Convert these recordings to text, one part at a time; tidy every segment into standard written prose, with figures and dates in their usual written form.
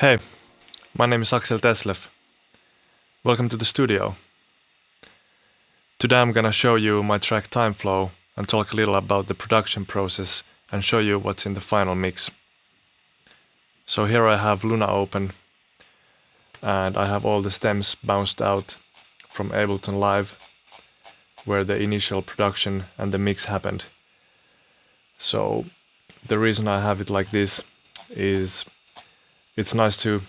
Hey, my name is Axel Thesleff. Welcome to the studio. Today I'm gonna show you my track Timeflow and talk a little about the production process and show you what's in the final mix. So here I have Luna open and I have all the stems bounced out from Ableton Live where the initial production and the mix happened. So the reason I have it like this is it's nice to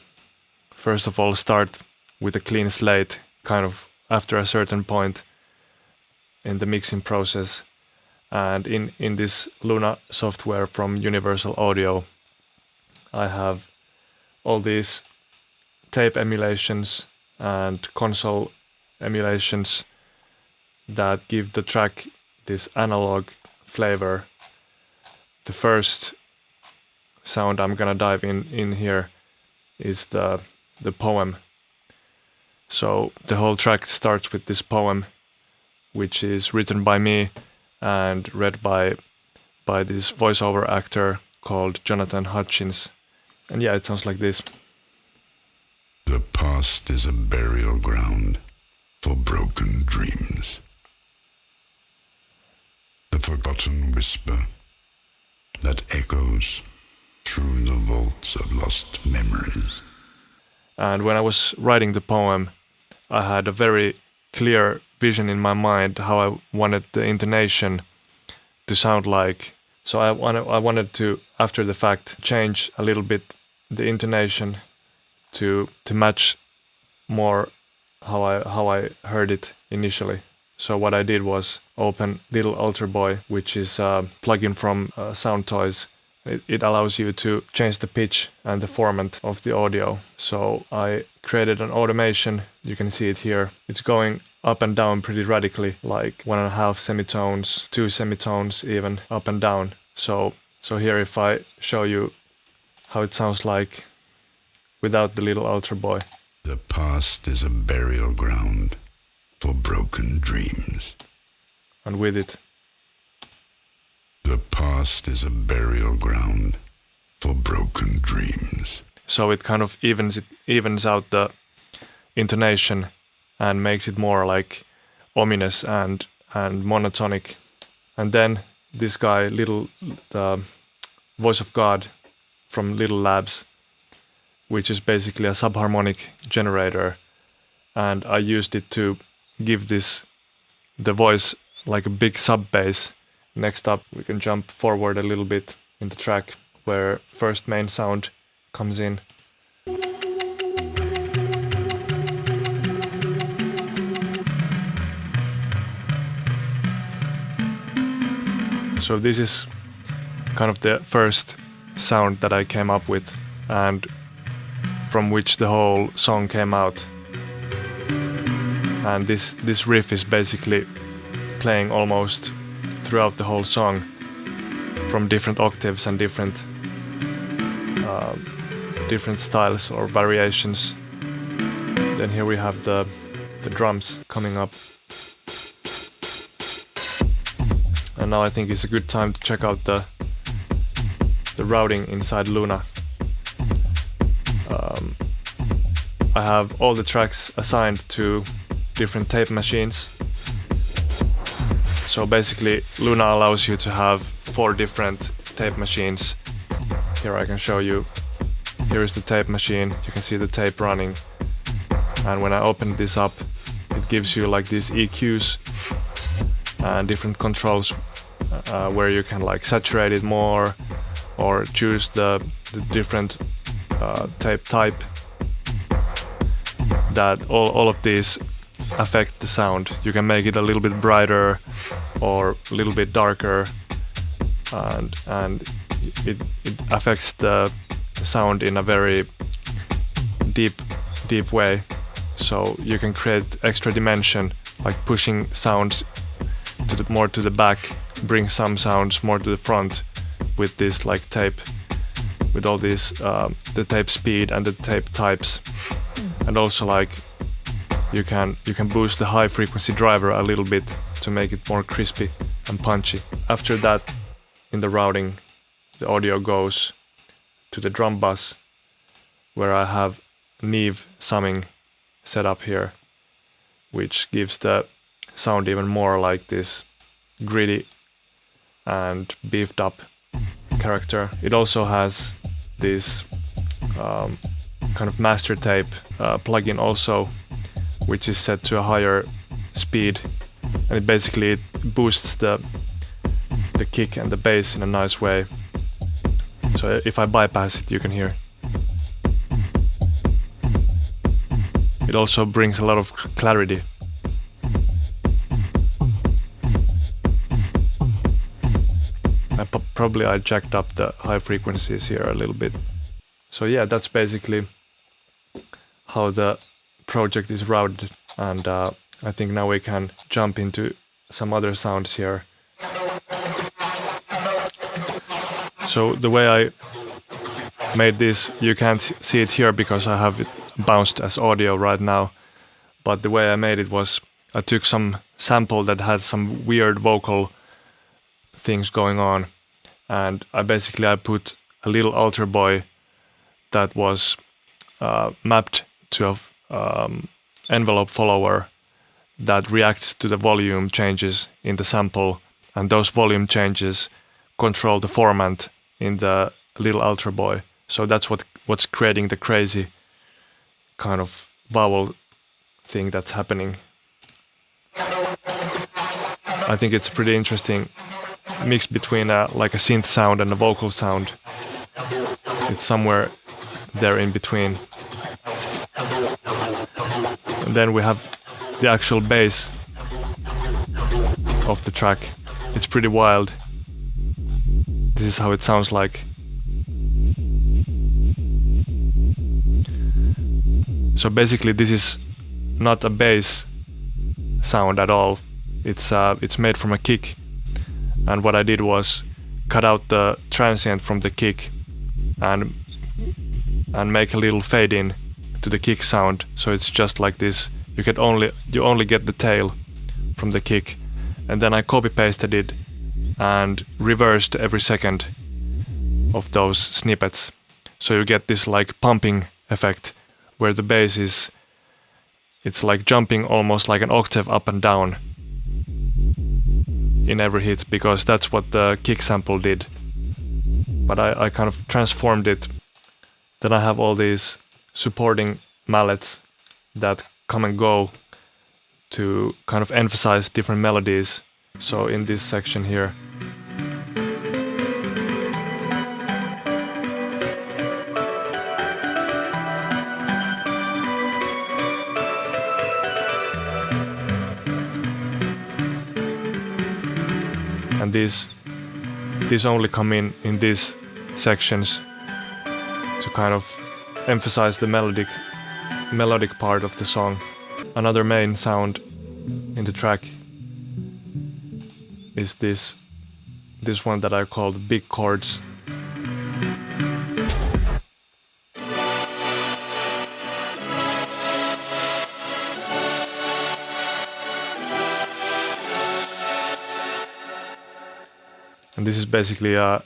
first of all start with a clean slate kind of after a certain point in the mixing process. And in this Luna software from Universal Audio I have all these tape emulations and console emulations that give the track this analog flavor. The first sound I'm gonna dive in here is the poem. So the whole track starts with this poem, which is written by me and read by this voiceover actor called Jonathan Hutchins. And yeah, it sounds like this. The past is a burial ground for broken dreams. The forgotten whisper that echoes through the vaults of lost memories. And when I was writing the poem, I had a very clear vision in my mind how I wanted the intonation to sound like. So I wanted to, after the fact, change a little bit the intonation to match more how I heard it initially. So what I did was open Little Altar Boy, which is a plugin from Sound Toys. It allows you to change the pitch and the format of the audio. So I created an automation. You can see it here. It's going up and down pretty radically, like 1.5 semitones, 2 semitones even, up and down. So here if I show you how it sounds like without the Little Altar Boy. The past is a burial ground for broken dreams. And with it. The past is a burial ground for broken dreams. So it kind of evens out the intonation and makes it more like ominous and monotonic. And then this guy, the Voice of God from Little Labs, which is basically a subharmonic generator, and I used it to give the voice like a big sub bass. Next up, we can jump forward a little bit in the track where first main sound comes in. So this is kind of the first sound that I came up with and from which the whole song came out. And this riff is basically playing almost throughout the whole song from different octaves and different styles or variations. Then here we have the drums coming up. And now I think it's a good time to check out the routing inside Luna. I have all the tracks assigned to different tape machines. So basically Luna allows you to have 4 different tape machines. Here I can show you. Here is the tape machine. You can see the tape running. And when I open this up, it gives you like these EQs and different controls where you can like saturate it more or choose the different tape type. That all of these affect the sound. You can make it a little bit brighter or a little bit darker, and it affects the sound in a very deep way. So you can create extra dimension, like pushing sounds more to the back, bring some sounds more to the front with this like tape, with all these the tape speed and the tape types, and also like you can boost the high frequency driver a little bit to make it more crispy and punchy. After that, in the routing, the audio goes to the drum bus where I have Neve summing set up here, which gives the sound even more like this gritty and beefed up character. It also has this kind of master tape plugin also, which is set to a higher speed, and it basically boosts the kick and the bass in a nice way. So if I bypass it, you can hear. It also brings a lot of clarity. Probably I jacked up the high frequencies here a little bit. So yeah, that's basically how the project is routed, and I think now we can jump into some other sounds here. So the way I made this, you can't see it here because I have it bounced as audio right now, but the way I made it was I took some sample that had some weird vocal things going on, and I put a little altar boy that was mapped to a envelope follower that reacts to the volume changes in the sample, and those volume changes control the format in the little altar boy. So that's what's creating the crazy kind of vowel thing that's happening. I think it's a pretty interesting mix between like a synth sound and a vocal sound. It's somewhere there in between. And then we have the actual bass of the track. It's pretty wild. This is how it sounds like. So basically this is not a bass sound at all. It's made from a kick, and what I did was cut out the transient from the kick and make a little fade in to the kick sound, so it's just like this. You only get the tail from the kick, and then I copy pasted it and reversed every second of those snippets, so you get this like pumping effect where the bass it's like jumping almost like an octave up and down in every hit, because that's what the kick sample did. But I kind of transformed it. Then I have all these supporting mallets that come and go to kind of emphasize different melodies. So in this section here, and these only come in these sections to kind of emphasize the melodic part of the song. Another main sound in the track is this one that I call the big chords. And this is basically I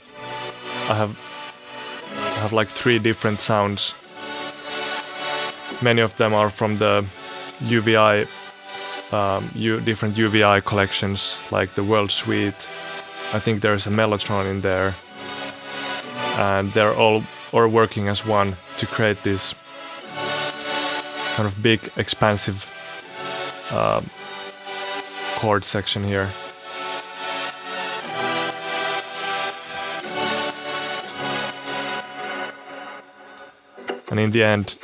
have like 3 different sounds. Many of them are from the UVI, different UVI collections, like the World Suite. I think there's a Mellotron in there, and they're all working as one to create this kind of big, expansive chord section here. And in the end,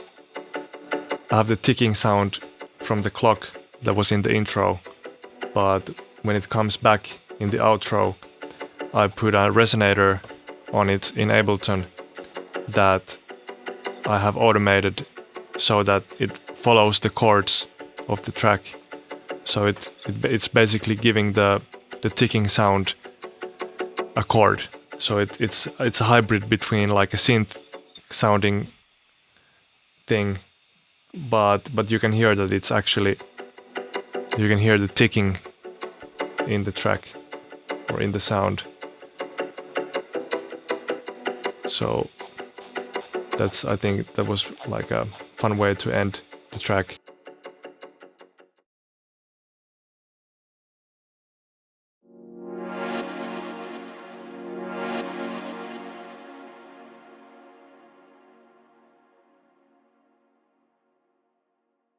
I have the ticking sound from the clock that was in the intro, but when it comes back in the outro, I put a resonator on it in Ableton that I have automated so that it follows the chords of the track. So it's basically giving the ticking sound a chord. So it's a hybrid between like a synth sounding thing, but you can hear that it's actually, you can hear the ticking in the track or in the sound. So I think that was like a fun way to end the track.